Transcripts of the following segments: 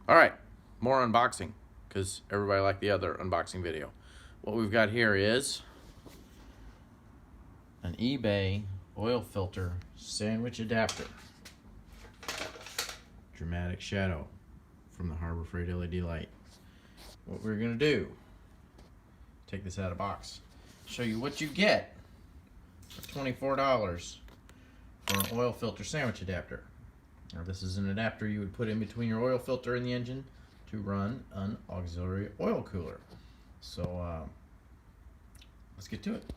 All right, more unboxing because everybody liked the other unboxing video. What we've got here is an eBay oil filter sandwich adapter. Dramatic shadow from the Harbor Freight LED light. What we're gonna do, take this out of box, show you what you get for $24 for an oil filter sandwich adapter. Now this is an adapter you would put in between your oil filter and the engine to run an auxiliary oil cooler. So let's get to it.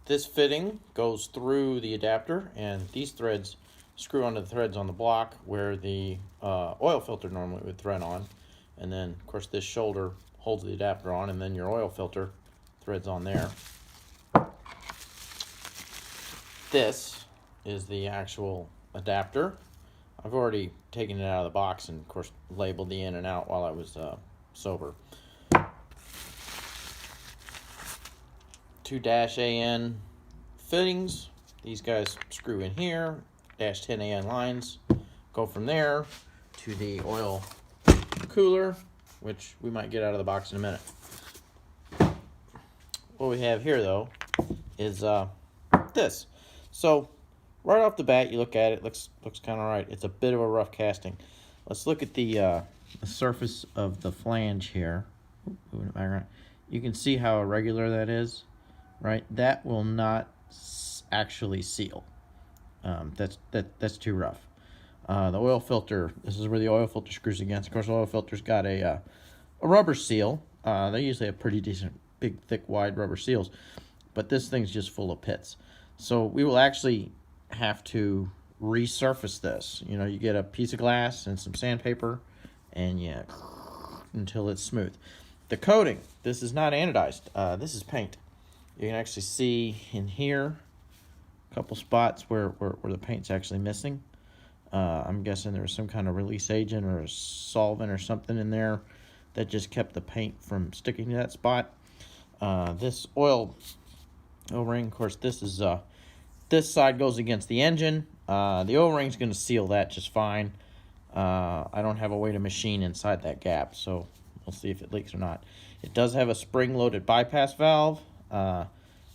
This fitting goes through the adapter, and these threads screw onto the threads on the block where the oil filter normally would thread on. And then, of course, this shoulder holds the adapter on, and then your oil filter threads on there. This is the actual adapter. I've already taken it out of the box and, of course, labeled the in and out while I was sober. 2 -AN fittings. These guys screw in here. -10AN lines go from there to the oil cooler, which we might get out of the box in a minute. What we have here, though, is this. So right off the bat, you look at it, looks kind of right. It's a bit of a rough casting. Let's look at the surface of the flange here. Moving it back around. You can see how irregular that is. Right, that will not actually seal. That's too rough. The oil filter. This is where the oil filter screws against. Of course, the oil filter's got a rubber seal. They usually have pretty decent, big, thick, wide rubber seals, but this thing's just full of pits. So we will actually have to resurface this. You know, you get a piece of glass and some sandpaper, and until it's smooth. The coating. This is not anodized. This is paint. You can actually see in here a couple spots where the paint's actually missing. I'm guessing there was some kind of release agent or a solvent or something in there that just kept the paint from sticking to that spot. This oil O-ring, of course, this side goes against the engine. The O-ring's going to seal that just fine. I don't have a way to machine inside that gap, so we'll see if it leaks or not. It does have a spring-loaded bypass valve.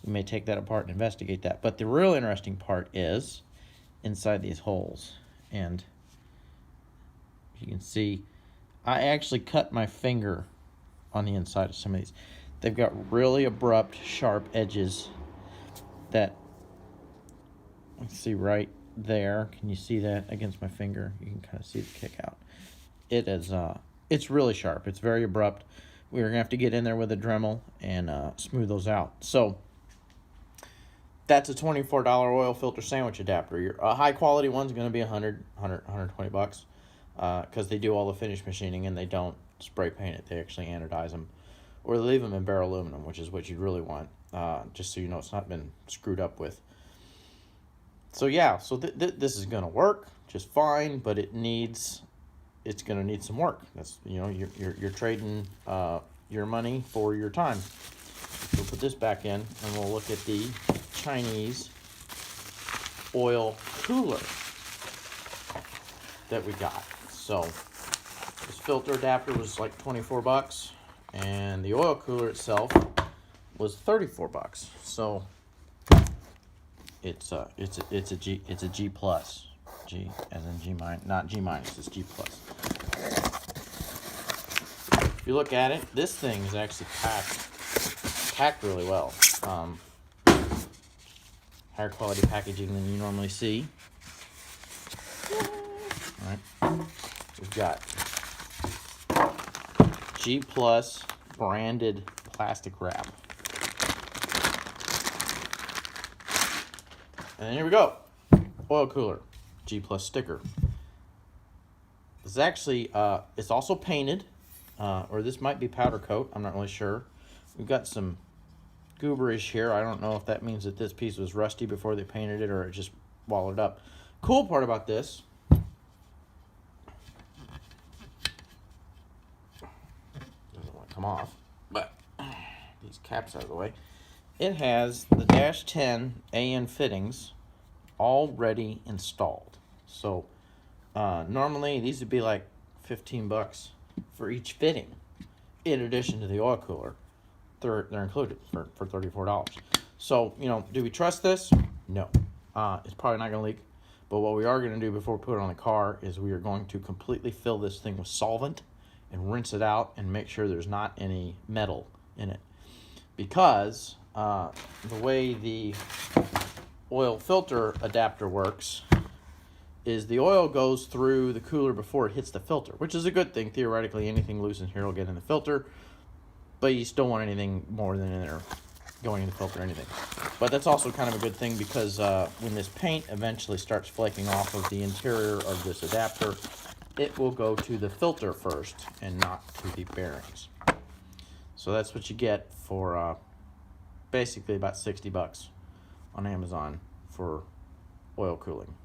We may take that apart and investigate that. But the real interesting part is inside these holes. And you can see, I actually cut my finger on the inside of some of these. They've got really abrupt, sharp edges that, let's see right there. Can you see that against my finger? You can kind of see the kick out. It is, it's really sharp. It's very abrupt. We're going to have to get in there with a Dremel and smooth those out. So that's a $24 oil filter sandwich adapter. A high-quality one's going to be $120 because they do all the finish machining and they don't spray paint it. They actually anodize them. Or they leave them in bare aluminum, which is what you'd really want, just so you know it's not been screwed up with. So yeah, so this is going to work just fine, but it's going to need some work. That's, you know, you're trading your money for your time. We'll put this back in, and we'll look at the Chinese oil cooler that we got. So this filter adapter was like $24, and the oil cooler itself was $34. So it's a G plus. G as in G minus, not G minus, it's G plus. If you look at it, this thing is actually packed really well. Higher quality packaging than you normally see. All right, we've got G plus branded plastic wrap. And then here we go, oil cooler. G plus sticker. This is actually, it's also painted, or this might be powder coat. I'm not really sure. We've got some gooberish here. I don't know if that means that this piece was rusty before they painted it or it just wallowed up. Cool part about this come off, but these caps out of the way. It has the Dash 10 AN fittings already installed. So normally these would be like 15 bucks for each fitting. In addition to the oil cooler, they're included for $34. So, you know, do we trust this? No. It's probably not going to leak. But what we are going to do before we put it on the car is we are going to completely fill this thing with solvent and rinse it out and make sure there's not any metal in it. Because the way the oil filter adapter works is the oil goes through the cooler before it hits the filter, which is a good thing. Theoretically, anything loose in here will get in the filter, but you still want anything more than in there going in the filter or anything. But that's also kind of a good thing because when this paint eventually starts flaking off of the interior of this adapter, it will go to the filter first and not to the bearings. So that's what you get for basically about 60 bucks on Amazon for oil cooling.